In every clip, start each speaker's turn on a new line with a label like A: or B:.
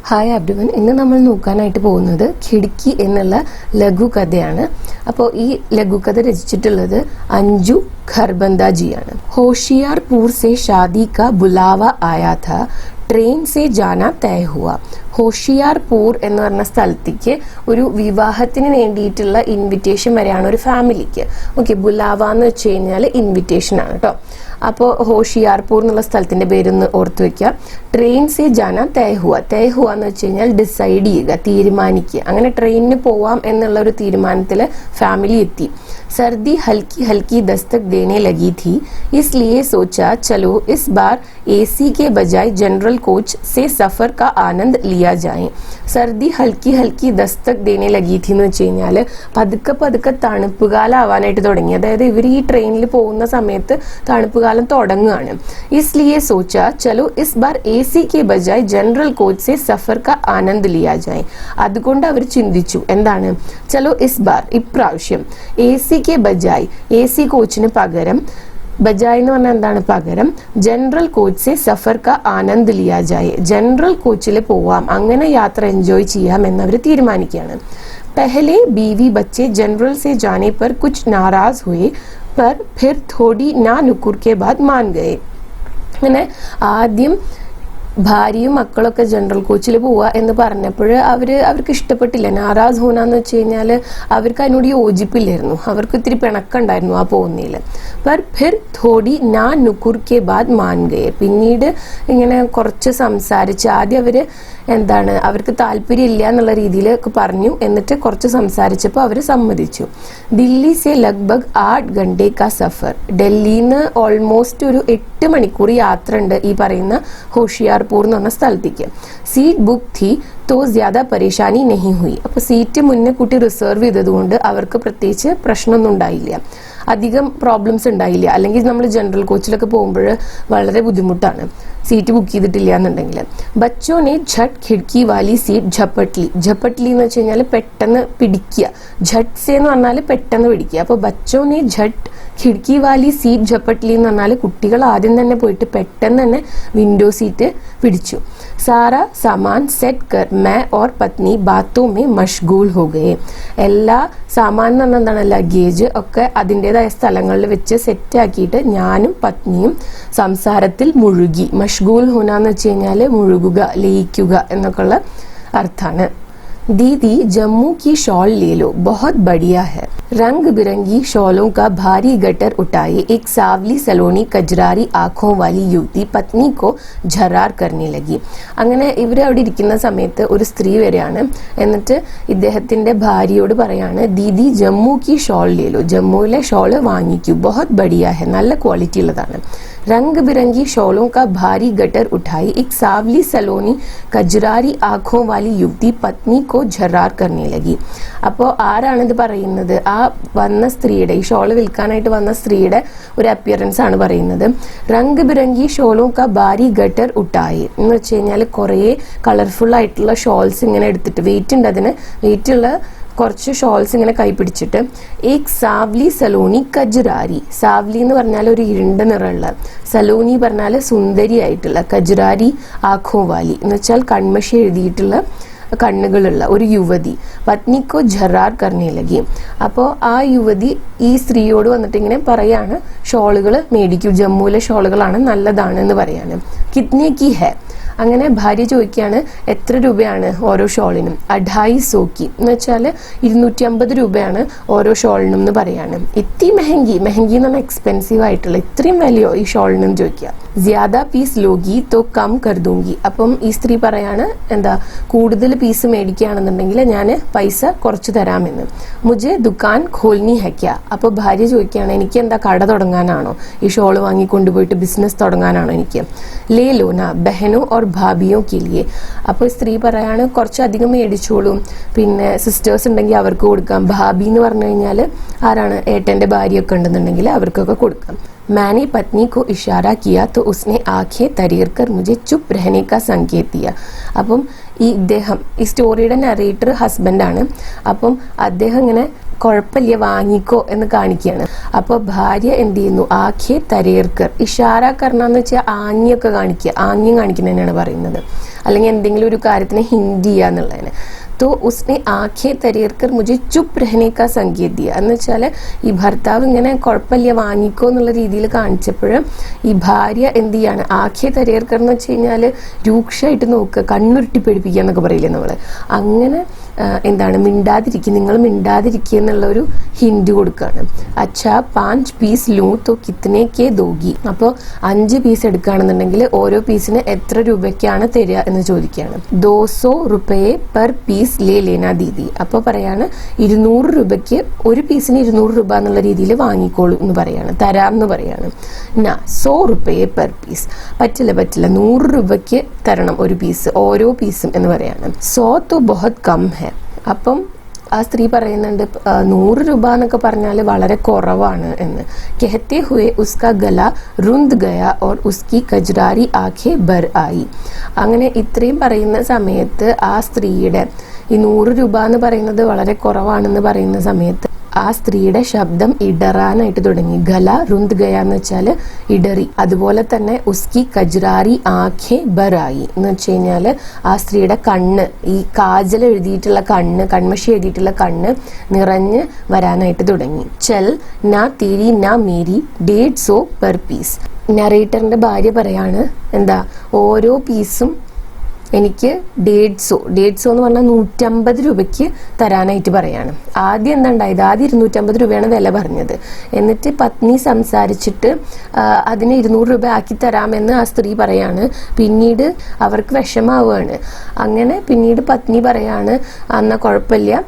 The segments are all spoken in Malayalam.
A: ഹായ് എവ്രിവൺ, ഇന്ന് നമ്മൾ നോക്കാനായിട്ട് പോകുന്നത് ഖിഡ്കി എന്നുള്ള ലഘുകഥയാണ്. അപ്പോൾ ഈ ലഘുകഥ രചിച്ചിട്ടുള്ളത് അഞ്ജു ഖർബന്ദാജിയാണ്. ഹോഷിയാർപൂർ സെ ഷാദി കാ ബുലാവ ആയാ ഥാ, ട്രെയിൻ സെ ജാന തയ ഹുവ. ഹോഷിയാർപൂർ എന്ന് പറഞ്ഞ സ്ഥലത്തേക്ക് ഒരു വിവാഹത്തിന് വേണ്ടിയിട്ടുള്ള ഇൻവിറ്റേഷൻ വരെയാണ് ഒരു ഫാമിലിക്ക്. ഓക്കെ, ബുലാവ എന്ന് വെച്ച് കഴിഞ്ഞാൽ ഇൻവിറ്റേഷൻ ആണ് കേട്ടോ. അപ്പോൾ ഹോഷിയാർപൂർ എന്നുള്ള സ്ഥലത്തിന്റെ പേരൊന്ന് ഓർത്ത് വെക്കുക. ട്രെയിൻ സെ ജാന തയ ഹുവ. തയ ഹുവ എന്ന് വെച്ച് കഴിഞ്ഞാൽ ഡിസൈഡ് ചെയ്യുക, തീരുമാനിക്കുക. അങ്ങനെ ട്രെയിനിന് പോവാം എന്നുള്ള ഒരു തീരുമാനത്തിൽ ഫാമിലി എത്തി. सर्दी हल्की हल्की दस्तक देने लगी थी, इसलिए सोचा चलो इस बार एसी के बजाय जनरल कोच से सफर का आनंद लिया जाए. സർദി ഹൽക്കി ഹൽക്കി ദസ്തക് ദേനെ ലഗി थी എന്ന് വെച്ച് കഴിഞ്ഞാൽ പതുക്കെ പതുക്കെ തണുപ്പുകാലം ആവാനായിട്ട് തുടങ്ങി. അതായത് ഇവർ ഈ ട്രെയിനിൽ പോകുന്ന സമയത്ത് തണുപ്പുകാലം തുടങ്ങുകയാണ്. इसलिए सोचा चलो इस बार एसी के बजाय जनरल कोच से सफर का आनंद लिया जाए. അതുകൊണ്ട് അവർ ചിന്തിച്ചു, എന്താണ്, ചലോ ഇസ് ബാർ, ഇപ്രാവശ്യം, എസി കെ ബജായ്, എ സി കോച്ചിന് പകരം, ബജായ് എന്ന് പറഞ്ഞാൽ എന്താണ്, പകരം, ജനറൽ കോച്ച് സെ സഫർ കാ ആനന്ദ് ലിയാ ജായേ, ജനറൽ കോച്ചിൽ പോവാം, അങ്ങനെ യാത്ര എൻജോയ് ചെയ്യാം എന്നവർ തീരുമാനിക്കുകയാണ്. പഹലെ ബീവി ബच्चे जनरल से जाने पर कुछ नाराज हुए, पर फिर थोड़ी ना नुकुर के बाद मान गए. അങ്ങനെ ആദ്യം ഭാര്യയും മക്കളൊക്കെ ജനറൽ കോച്ചിൽ പോവുക എന്ന് പറഞ്ഞപ്പോൾ അവർക്ക് ഇഷ്ടപ്പെട്ടില്ല. നാരാസ് ഹോന എന്ന് വെച്ച് കഴിഞ്ഞാൽ അവർക്ക് അതിനോട് യോജിപ്പില്ലായിരുന്നു. അവർക്ക് ഇത്തിരി പിണക്കുണ്ടായിരുന്നു ആ പോകുന്നതിൽ. പർ ഫിർ തോടി നാ നുക്കുർ കെ ബാദ് മാൻ ഗയെ. പിന്നീട് ഇങ്ങനെ കുറച്ച് സംസാരിച്ച്, ആദ്യം അവർക്ക് താല്പര്യമില്ല എന്നുള്ള രീതിയിൽ പറഞ്ഞു. എന്നിട്ട് കുറച്ച് സംസാരിച്ചപ്പോൾ അവർ സമ്മതിച്ചു. ദില്ലി സെ ലഗ്ഭഗ് 8 ഘണ്ടെ കാ സഫർ. ഡൽഹിന്ന് ഓൾമോസ്റ്റ് ഒരു 8 മണിക്കൂർ യാത്ര ഉണ്ട് ഈ പറയുന്ന ഹോഷിയാർപൂർ എന്ന് പറഞ്ഞ സ്ഥലത്തേക്ക്. സീറ്റ് ബുക്ക് थी तो ज़्यादा परेशानी नहीं हुई. അപ്പോൾ സീറ്റ് മുന്നേ കൂട്ടി റിസർവ് ചെയ്തതുകൊണ്ട് അവർക്ക് പ്രത്യേകിച്ച് പ്രശ്നമൊന്നും ഉണ്ടായില്ല, അധികം പ്രോബ്ലംസ് ഉണ്ടായില്ല. അല്ലെങ്കിൽ നമ്മൾ ജനറൽ കോച്ചിലൊക്കെ പോകുമ്പോൾ വളരെ ബുദ്ധിമുട്ടാണ് സീറ്റ് ബുക്ക് ചെയ്തിട്ടില്ല എന്നുണ്ടെങ്കിൽ. ബച്ചോനെ ഝട്ട് ഖിഡ്കി വാലി സീറ്റ് ഝപ്പട്ട്ലി. ഝപ്പട്ട്ലി എന്ന് വെച്ച് കഴിഞ്ഞാൽ പെട്ടെന്ന് പിടിക്കുക, ഝട്ട്സെ എന്ന് പറഞ്ഞാൽ പെട്ടെന്ന് പിടിക്കുക. അപ്പോൾ ബച്ചോനെ ഝട്ട് ഖിഡ്കി വാലി സീറ്റ് ഝപ്പട്ട്ലി എന്ന് പറഞ്ഞാൽ കുട്ടികൾ ആദ്യം തന്നെ പോയിട്ട് പെട്ടെന്ന് തന്നെ വിൻഡോ സീറ്റ് പിടിച്ചു. സാറാ സാമാൻ സെറ്റ് കർ മേ ഓർ പത്നി ബാത്തോ മേ മഷ്ഗൂൽ ഹോ ഗയെ. എല്ലാ സാമാൻ എന്ന് പറഞ്ഞാൽ എന്താണ്, ലഗേജ് ഒക്കെ അതിൻ്റെതായ സ്ഥലങ്ങളിൽ വെച്ച് സെറ്റ് ആക്കിയിട്ട് ഞാനും പത്നിയും സംസാരത്തിൽ മുഴുകി. മഷ്ഗൂൽ ഹോന എന്ന് വെച്ച് കഴിഞ്ഞാൽ മുഴുകുക, ലയിക്കുക എന്നൊക്കെയുള്ള അർത്ഥമാണ്. दीदी जम्मू की शॉल ले लो, बहुत बढ़िया है. रंग बिरंगी शॉलों का भारी गटर उठाए एक सावली सलोनी कजरारी आंखों वाली युवती पत्नी को झरार करने लगी. അങ്ങനെ ഇവർ അവിടെ ഇരിക്കുന്ന സമയത്ത് ഒരു സ്ത്രീ വരെയാണ്. എന്നിട്ട് ഇദ്ദേഹത്തിന്റെ ഭാര്യയോട് പറയാണ്, ദീദി ജമ്മു കി ഷോൾ ലേലോ, ജമ്മുവിലെ ഷോള് വാങ്ങിക്കൂ, ബഹുത് ബഡിയ ഹെ, നല്ല ക്വാളിറ്റി ഉള്ളതാണ്. रंग बिरंगी शॉलों का भारी गटर उठाई एक सावली सलोनी कजरारी आंखों वाली युवती पत्नी को झरार करने लगी. അപ്പോൾ ആരാണിത് പറയുന്നത്? ആ വന്ന സ്ത്രീയുടെ, ഈ ഷോള് വിൽക്കാനായിട്ട് വന്ന സ്ത്രീയുടെ ഒരു അപ്പിയറൻസ് ആണ് പറയുന്നത്. റംഗ് ബിരംഗി ഷോളും കാ ഭാരി ഗട്ടർ ഉട്ടായി എന്ന് വെച്ച് കഴിഞ്ഞാൽ കുറേ കളർഫുൾ ആയിട്ടുള്ള ഷോൾസ് ഇങ്ങനെ എടുത്തിട്ട്, വെയിറ്റ് ഉണ്ട്, അതിന് വെയിറ്റ് ഉള്ള കുറച്ച് ഷോൾസ് ഇങ്ങനെ കൈപിടിച്ചിട്ട്, ഏക് സാവ്ലി സലോണി കജുരാരി. സാവ്ലി എന്ന് പറഞ്ഞാൽ ഒരു ഇരുണ്ട നിറമുള്ള, സലോനി പറഞ്ഞാൽ സുന്ദരി ആയിട്ടുള്ള, കജുരാരി ആഖോ വാലി എന്ന് വെച്ചാൽ കൺമഷി എഴുതിയിട്ടുള്ള കണ്ണുകളുള്ള ഒരു യുവതി. പത്നിക്കോ ഝറാർ കർണേ ലഗി. അപ്പോൾ ആ യുവതി ഈ സ്ത്രീയോട് വന്നിട്ട് ഇങ്ങനെ പറയാണ്, ഷോളുകൾ മേടിക്കൂ, ജമ്മുവിലെ ഷോളുകളാണ്, നല്ലതാണ് എന്ന് പറയാണ്. കിത്നെ കി ഹെ. അങ്ങനെ ഭാര്യ ചോദിക്കുകയാണ്, എത്ര രൂപയാണ് ഓരോ ഷോളിനും? 250 की എന്ന് വെച്ചാൽ 250 രൂപയാണ് ഓരോ ഷോളിനും എന്ന് പറയാണ്. ഇത്തി മെഹങ്കി, മെഹങ്കി എന്ന് പറഞ്ഞാൽ എക്സ്പെൻസീവ് ആയിട്ടുള്ള, ഇത്രയും വിലയോ ഈ ഷോളിനും ചോദിക്കുക. ജ്യാദാ പീസ് ലോഗി തോ കം കർദൂങ്കി. അപ്പം ഈ സ്ത്രീ പറയാണ്, കൂടുതൽ പീസ് മേടിക്കുകയാണെന്നുണ്ടെങ്കിൽ ഞാൻ പൈസ കുറച്ച് തരാമെന്ന്. മുജെ ദുക്കാൻ ഖോൽനി ഹെക്യ. അപ്പോൾ ഭാര്യ ചോദിക്കുകയാണ്, എനിക്ക് കട തുടങ്ങാനാണോ, ഈ ഷോള് വാങ്ങി കൊണ്ടുപോയിട്ട് ബിസിനസ് തുടങ്ങാനാണോ എനിക്ക്? ലേ ലോന ബഹനോ ഓർ ഭാബിയോ കിലിയെ. അപ്പോൾ സ്ത്രീ പറയാണ്, കുറച്ചധികം മേടിച്ചോളൂ, പിന്നെ സിസ്റ്റേഴ്സ് ഉണ്ടെങ്കിൽ അവർക്ക് കൊടുക്കാം. ഭാബി എന്ന് പറഞ്ഞു കഴിഞ്ഞാൽ ആരാണ്, ഏട്ടൻ്റെ ഭാര്യയൊക്കെ ഉണ്ടെന്നുണ്ടെങ്കിൽ അവർക്കൊക്കെ കൊടുക്കാം. मैंने पत्नी को इशारा किया तो उसने आंखें तरीर कर मुझे चुप रहने का संकेत दिया. അപ്പം ഈ സ്റ്റോറിയുടെ നറേറ്റർ ഹസ്ബൻഡാണ്. അപ്പം അദ്ദേഹം ഇങ്ങനെ കുഴപ്പമില്ല വാങ്ങിക്കോ എന്ന് കാണിക്കുകയാണ്. അപ്പോൾ ഭാര്യ എന്ത് ചെയ്യുന്നു, ആഖെ തരേർക്കർ, ഇഷാര കർണെന്ന് വെച്ചാൽ ആംഗ്യമൊക്കെ കാണിക്കുക, ആംഗ്യം കാണിക്കുന്നതിനാണ് പറയുന്നത്, അല്ലെങ്കിൽ എന്തെങ്കിലും ഒരു കാര്യത്തിന് ഹിന്റ് ചെയ്യുക എന്നുള്ളതിന്. तो उसने आंखें തരേർക്കർ മുझे ചുപ് रहने का संकेत दिया എന്ന് വെച്ചാൽ ഈ ഭർത്താവ് ഇങ്ങനെ കുഴപ്പമില്ല വാങ്ങിക്കോ എന്നുള്ള രീതിയിൽ കാണിച്ചപ്പോൾ ഈ ഭാര്യ എന്ത് ചെയ്യാണ്, ആഖെ തരേർക്കർ എന്ന് വെച്ച് കഴിഞ്ഞാൽ രൂക്ഷമായിട്ട് നോക്കുക, കണ്ണുരുട്ടി പേടിപ്പിക്കുക എന്നൊക്കെ പറയില്ലേ നമ്മൾ, അങ്ങനെ എന്താണ് മിണ്ടാതിരിക്കുക, നിങ്ങൾ മിണ്ടാതിരിക്കുക എന്നുള്ള ഒരു ഹിന്റ് കൊടുക്കുകയാണ്. അച്ഛാ 5 പീസ് ലൂ തോ കിത്തനെ കെ ദോഗി, അപ്പോൾ 5 പീസ് എടുക്കുകയാണെന്നുണ്ടെങ്കിൽ ഓരോ പീസിന് എത്ര രൂപയ്ക്കാണ് തരിക എന്ന് ചോദിക്കുകയാണ്. 200 रुपये पर പീസ് ലേ ലേന ദീദി, അപ്പോൾ പറയാണ് 200 രൂപയ്ക്ക് ഒരു പീസിന് 200 രൂപ എന്നുള്ള രീതിയിൽ വാങ്ങിക്കോളൂ എന്ന് പറയാണ്, തരാം എന്ന് പറയാണ്. 100 रुपये पर പീസ്, പറ്റില്ല 100 രൂപയ്ക്ക് തരണം ഒരു പീസ്, ഓരോ പീസും എന്ന് പറയാണ്. 100 तो बहुत कम है, അപ്പം ആ സ്ത്രീ പറയുന്നുണ്ട് 100 രൂപ എന്നൊക്കെ പറഞ്ഞാൽ വളരെ കുറവാണ് എന്ന്. കെഹത്തെ ഹുവേ ഉസ്കാ ഗല റുന്ത് ഗയ ഓർ ഉസ്കി കജ്രാരി ആഖെ ബർ ആയി. അങ്ങനെ ഇത്രയും പറയുന്ന സമയത്ത് ആ സ്ത്രീയുടെ ഈ 100 രൂപ എന്ന് പറയുന്നത് വളരെ കുറവാണെന്ന് പറയുന്ന സമയത്ത് ആ സ്ത്രീയുടെ ശബ്ദം ഇടറാനായിട്ട് തുടങ്ങി. ഗല റുന്ത് ഗയ എന്ന് വെച്ചാൽ ഇടറി. അതുപോലെ തന്നെ ഉസ്കി കജ്രാരി ആഖെ ബറായി എന്ന് വെച്ച് കഴിഞ്ഞാൽ ആ സ്ത്രീയുടെ കണ്ണ്, ഈ കാജൽ എഴുതിയിട്ടുള്ള കണ്ണ്, കൺമഷി എഴുതിയിട്ടുള്ള കണ്ണ് നിറഞ്ഞ് വരാനായിട്ട് തുടങ്ങി. ചൽ നാ തേരി നാ മേരി 150 പെർ പീസ്. നറേറ്ററിന്റെ ഭാര്യ പറയാണ് എന്താ, ഓരോ പീസും എനിക്ക് 150 എന്ന് പറഞ്ഞാൽ 150 രൂപയ്ക്ക് തരാനായിട്ട് പറയാണ്. ആദ്യം എന്താ ഉണ്ടായത്, ആദ്യം 250 രൂപയാണ് വില പറഞ്ഞത്. എന്നിട്ട് പത്നി സംസാരിച്ചിട്ട് അതിന് 200 രൂപ ആക്കി തരാമെന്ന് ആ സ്ത്രീ പറയാണ്. പിന്നീട് അവർക്ക് വിഷമാവുകയാണ്. അങ്ങനെ പിന്നീട് പത്നി പറയാണ്, എന്നാൽ കുഴപ്പമില്ല,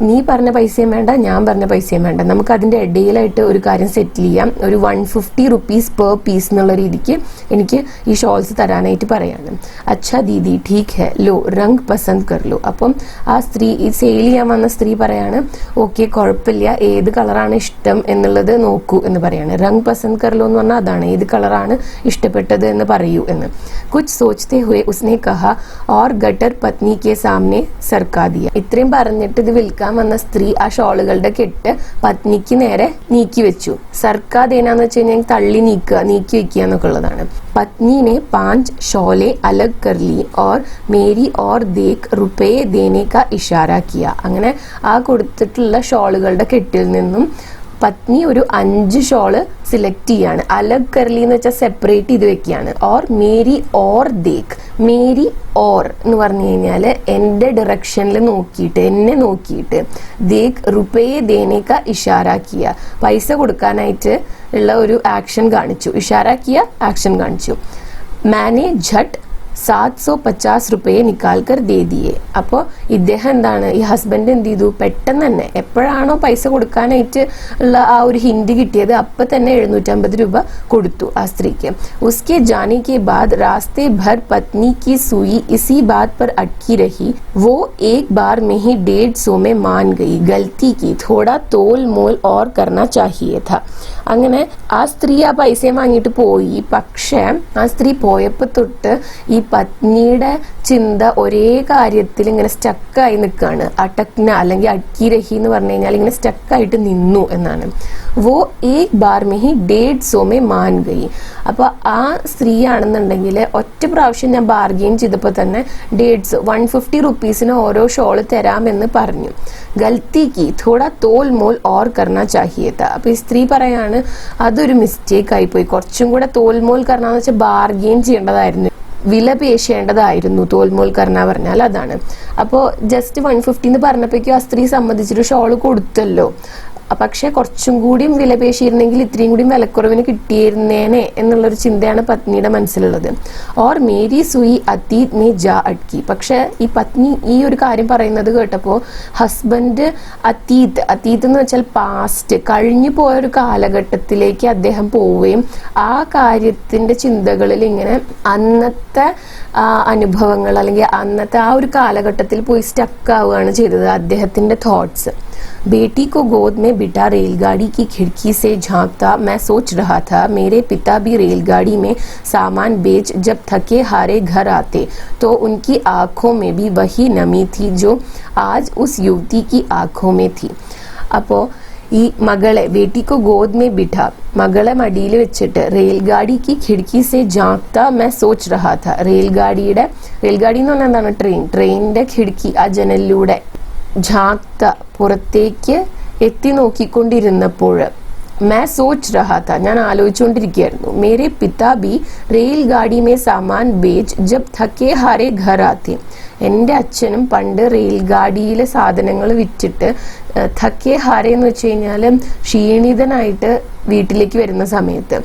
A: നീ പറഞ്ഞ പൈസയും വേണ്ട, ഞാൻ പറഞ്ഞ പൈസയും വേണ്ട, നമുക്ക് അതിൻ്റെ ഇടയിലായിട്ട് ഒരു കാര്യം സെറ്റിൽ ചെയ്യാം, ഒരു 150 റുപ്പീസ് പെർ പീസ് എന്നുള്ള രീതിക്ക് എനിക്ക് ഈ ഷോൾസ് തരാനായിട്ട് പറയാണ്. അച്ഛാ ദീദി ഠീക്ക് ഹെ ലോ രംഗ് പസന്ദ് കർ ലോ. അപ്പം ആ സ്ത്രീ, ഈ സെയിൽ ചെയ്യാൻ വന്ന സ്ത്രീ പറയാണ്, ഓക്കെ കുഴപ്പമില്ല, ഏത് കളറാണ് ഇഷ്ടം എന്നുള്ളത് നോക്കൂ എന്ന് പറയാണ്. രംഗ് പസന്ദ് കർ ലോ എന്ന് പറഞ്ഞാൽ അതാണ്, ഏത് കളറാണ് ഇഷ്ടപ്പെട്ടത് എന്ന് പറയൂ എന്ന്. കുച്ച് സോച്ചത്തെ ഹുए उसने कहा और गटर पत्नी के सामने सरका दिया. ഇത്രയും പറഞ്ഞിട്ട് ഇത് വിൽക്കാൻ വന്ന സ്ത്രീ ആ ഷോളുകളുടെ കെട്ട് പത്നിക്ക് നേരെ നീക്കി വെച്ചു. സർക്കാദേനാന്ന് വെച്ച് കഴിഞ്ഞാൽ തള്ളി നീക്കി വെക്കുക എന്നൊക്കെ ഉള്ളതാണ്. പത്നിനെ 5 ഷോലെ അലഗ് കർ ലി ഓർ മേരി ഓർ ദേഖ് റുപയെ ദേനെ കാ ഇഷാര കിയ. അങ്ങനെ ആ കൊടുത്തിട്ടുള്ള ഷോളുകളുടെ കെട്ടിൽ നിന്നും പത്നി ഒരു 5 ഷോള് സിലക്ട് ചെയ്യാണ്. അലഗ് കർലി എന്ന് വെച്ചാൽ സെപ്പറേറ്റ് ചെയ്ത് വെക്കുകയാണ്. ഓർ മേരി ഓർ ദേഖ്, മേരി ഓർ എന്ന് പറഞ്ഞു കഴിഞ്ഞാൽ എൻ്റെ ഡിറക്ഷനിൽ നോക്കിയിട്ട്, എന്നെ നോക്കിയിട്ട്, ദേഖ് റുപയെ ദേനേക്ക ഇഷാരാക്കിയ, പൈസ കൊടുക്കാനായിട്ട് ഉള്ള ഒരു ആക്ഷൻ കാണിച്ചു. ഇഷാരാക്കിയ ആക്ഷൻ കാണിച്ചു. മാനെ ഝട്ട് 750 रुपये निकाल कर दे दिए. അപ്പോൾ ഇദ്ദേഹം എന്താണ്, ഈ ഹസ്ബൻഡ് എന്ത് ചെയ്തു, പെട്ടെന്ന് തന്നെ എപ്പോഴാണോ പൈസ കൊടുക്കാനായിട്ട് ഉള്ള ആ ഒരു ഹിന്റ് കിട്ടിയത് അപ്പം തന്നെ 750 രൂപ കൊടുത്തു ആ സ്ത്രീക്ക്. उसके जाने के बाद रास्ते भर पत्नी की सुई इसी बात पर अटकी रही. वो एक बार में ही 150 में मान गई. गलती की, थोड़ा तोल मोल और करना चाहिए था. അങ്ങനെ ആ സ്ത്രീ ആ പൈസയും വാങ്ങിയിട്ട് പോയി. പക്ഷേ ആ സ്ത്രീ പോയപ്പോൾ തൊട്ട് ഈ പത്നിയുടെ ചിന്ത ഒരേ കാര്യത്തിൽ ഇങ്ങനെ സ്റ്റക്കായി നിൽക്കുകയാണ്. അടക്ന അല്ലെങ്കിൽ അട്ക്കി രഹി എന്ന് പറഞ്ഞു കഴിഞ്ഞാൽ ഇങ്ങനെ സ്റ്റക്കായിട്ട് നിന്നു എന്നാണ്. വോ ഏക് ബാർ മേ ഹി 150 മേ മാൻ ഗയി. അപ്പോൾ ആ സ്ത്രീ ആണെന്നുണ്ടെങ്കിൽ ഒറ്റ പ്രാവശ്യം ഞാൻ ബാർഗെയിൻ ചെയ്തപ്പോൾ തന്നെ 150 റുപ്പീസിന് ഓരോ ഷോള് തരാമെന്ന് പറഞ്ഞു. ഗൽത്തി കി, തോടാ തോൽ മോൽ ഓർ കർണ ചാഹിയേത്ത. അപ്പോൾ ഈ സ്ത്രീ പറയാണ്, അതൊരു മിസ്റ്റേക്ക് ആയിപ്പോയി, കുറച്ചും കൂടെ തോൽമോൽ കർണാന്ന് വെച്ചാൽ ബാർഗെയിൻ ചെയ്യേണ്ടതായിരുന്നു, വില പേശേണ്ടതായിരുന്നു. തോൽമോൽ കർണ പറഞ്ഞാൽ അതാണ്. അപ്പോൾ ജസ്റ്റ് 150 എന്ന് പറഞ്ഞപ്പോഴേക്കും ആ സ്ത്രീ സമ്മതിച്ചിട്ട് ഷോള് കൊടുത്തല്ലോ. പക്ഷെ കുറച്ചും കൂടിയും വില പേശിയിരുന്നെങ്കിൽ ഇത്രയും കൂടിയും വിലക്കുറവിന് കിട്ടിയിരുന്നേനെ എന്നുള്ളൊരു ചിന്തയാണ് പത്നിയുടെ മനസ്സിലുള്ളത്. ഓർ മേരി സുയി അതീത് മേ ജാ അട്ക്കി. പക്ഷെ ഈ പത്നി ഈ ഒരു കാര്യം പറയുന്നത് കേട്ടപ്പോൾ ഹസ്ബൻഡ് അതീത് എന്ന് വെച്ചാൽ പാസ്റ്റ്, കഴിഞ്ഞു പോയൊരു കാലഘട്ടത്തിലേക്ക് അദ്ദേഹം പോവുകയും ആ കാര്യത്തിന്റെ ചിന്തകളിൽ ഇങ്ങനെ അന്നത്തെ അനുഭവങ്ങൾ അല്ലെങ്കിൽ അന്നത്തെ ആ ഒരു കാലഘട്ടത്തിൽ പോയി സ്റ്റക്ക് ആവുകയാണ് ചെയ്തത് അദ്ദേഹത്തിന്റെ തോട്ട്സ്. बेटी को गोद में बिठा रेलगाड़ी की खिड़की से झांकता मैं सोच रहा था, मेरे पिता भी रेलगाड़ी में सामान बेच जब थके हारे घर आते तो उनकी आंखों में भी वही नमी थी जो आज उस युवती की आंखों में थी. അപ്പോൾ ഈ മകളെ बेटी को गोद में बिठा മകളെ മടിയിൽ വെച്ചിട്ട് റെയിൽഗാഡി की खिड़की से झांकता मैं सोच रहा था റെയിൽഗാഡി എന്ന് പറഞ്ഞാൽ എന്താണ് ട്രെയിനിന്റെ ഖിടുക്കി ആ ജനലിലൂടെ झांकता പുറത്തേക്ക് എത്തി നോക്കിക്കൊണ്ടിരുന്നപ്പോൾ मैं सोच रहा था ഞാൻ ആലോചിച്ചുകൊണ്ടിരിക്കുകയായിരുന്നു मेरे पिता भी रेलगाड़ी में सामान बेच जब थके हारे घर आते എൻ്റെ അച്ഛനും പണ്ട് റെയിൽഗാഡിയിലെ സാധനങ്ങൾ വിറ്റിട്ട് थके हारे എന്ന് വെച്ച് കഴിഞ്ഞാൽ ക്ഷീണിതനായിട്ട് വീട്ടിലേക്ക് വരുന്ന സമയത്ത്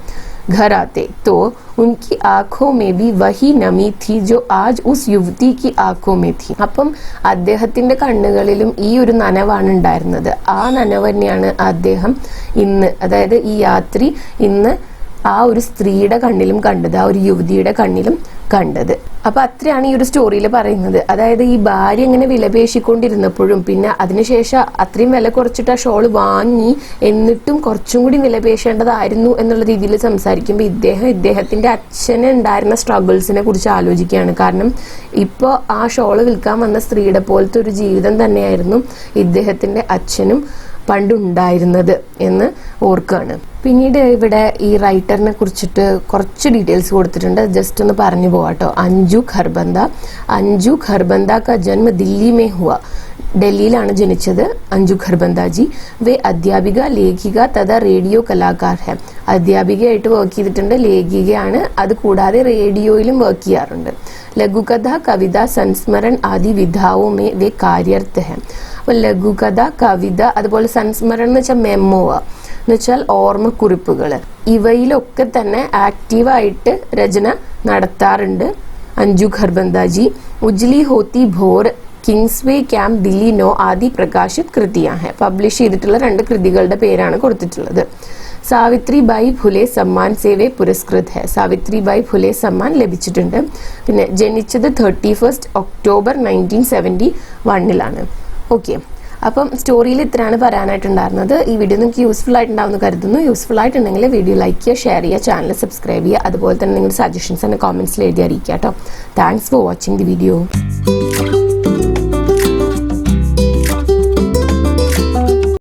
A: घर आते तो उनकी आंखों में भी वही नमी थी जो आज उस युवती की आंखों में थी അപ്പം അദ്ദേഹത്തിന്റെ കണ്ണുകളിലും ഈ ഒരു നനവാണ് ഉണ്ടായിരുന്നത് ആ നനവ് തന്നെയാണ് അദ്ദേഹം ഇന്ന് അതായത് ഈ യാത്രി ഇന്ന് ആ ഒരു സ്ത്രീയുടെ കണ്ണിലും കണ്ടത് ആ ഒരു യുവതിയുടെ കണ്ണിലും കണ്ടത് അപ്പൊ അത്രയാണ് ഈ ഒരു സ്റ്റോറിയിൽ പറയുന്നത് അതായത് ഈ ഭാര്യ ഇങ്ങനെ വിലപേശിക്കൊണ്ടിരുന്നപ്പോഴും പിന്നെ അതിനുശേഷം അത്രയും വില കുറച്ചിട്ട് ആ ഷോള് വാങ്ങി എന്നിട്ടും കുറച്ചും കൂടി വിലപേശേണ്ടതായിരുന്നു എന്നുള്ള രീതിയിൽ സംസാരിക്കുമ്പോൾ ഇദ്ദേഹത്തിന്റെ അച്ഛന് ഉണ്ടായിരുന്ന സ്ട്രഗിൾസിനെ കുറിച്ച് ആലോചിക്കുകയാണ് കാരണം ഇപ്പോൾ ആ ഷോള് വിൽക്കാൻ വന്ന സ്ത്രീയുടെ പോലത്തെ ഒരു ജീവിതം തന്നെയായിരുന്നു ഇദ്ദേഹത്തിന്റെ അച്ഛനും പണ്ടുണ്ടായിരുന്നത് എന്ന് ഓർക്കുകയാണ് പിന്നീട് ഇവിടെ ഈ റൈറ്ററിനെ കുറിച്ചിട്ട് കുറച്ച് ഡീറ്റെയിൽസ് കൊടുത്തിട്ടുണ്ട് ജസ്റ്റ് ഒന്ന് പറഞ്ഞു പോവാട്ടോ അഞ്ജു ഖർബന്ദ का जन्म दिल्ली में हुआ ഡൽഹിയിലാണ് ജനിച്ചത് അഞ്ജു ഖർബന്ദ ജി വേ അധ്യാപിക ലേഖിക തഥാ റേഡിയോ കലാകാർ ഹെ അധ്യാപികയായിട്ട് വർക്ക് ചെയ്തിട്ടുണ്ട് ലേഖികയാണ് അത് കൂടാതെ റേഡിയോയിലും വർക്ക് ചെയ്യാറുണ്ട് ലഘുകഥ കവിത സംസ്മരൺ ആദി വിധാവോ മേ വേ കാര്യർത്ത് ഹെ അപ്പോൾ ലഘുകഥ കവിത അതുപോലെ സംസ്മരൺ എന്ന് വെച്ചാൽ മെമ്മോ എന്ന് വെച്ചാൽ ഓർമ്മക്കുറിപ്പുകൾ ഇവയിലൊക്കെ തന്നെ ആക്റ്റീവായിട്ട് രചന നടത്താറുണ്ട് അഞ്ജു ഖർബന്ദ ജി ഉജ്ലി ഹോത്തി ഭോർ കിങ്സ്വേ ക്യാമ്പ് ദില്ലി നോ ആദി പ്രകാശിത് കൃതിയാ ഹെ പബ്ലിഷ് ചെയ്തിട്ടുള്ള 2 കൃതികളുടെ പേരാണ് കൊടുത്തിട്ടുള്ളത് സാവിത്രിബായി ഫുലെ സമ്മാൻ സേവെ പുരസ്കൃത് ഹെ സാവിത്രിബായി ഫുലെ സമ്മാൻ ലഭിച്ചിട്ടുണ്ട് പിന്നെ ജനിച്ചത് 31 ഒക്ടോബർ 1971 ഓക്കെ അപ്പം സ്റ്റോറിയിൽ ഇത്രയാണ് പറയാനായിട്ടുണ്ടായിരുന്നത് ഈ വീഡിയോ നിങ്ങൾക്ക് യൂസ്ഫുൾ ആയിട്ടുണ്ടാവുമെന്ന് കരുതുന്നു യൂസ്ഫുൾ ആയിട്ടുണ്ടെങ്കിൽ വീഡിയോ ലൈക്ക് ചെയ്യുക ഷെയർ ചെയ്യുക ചാനൽ സബ്സ്ക്രൈബ് ചെയ്യുക അതുപോലെ തന്നെ നിങ്ങളുടെ സജഷൻസ് എന്നെ കോമെന്റ്സിൽ എഴുതി അറിയിക്കുക കേട്ടോ thanks for watching the video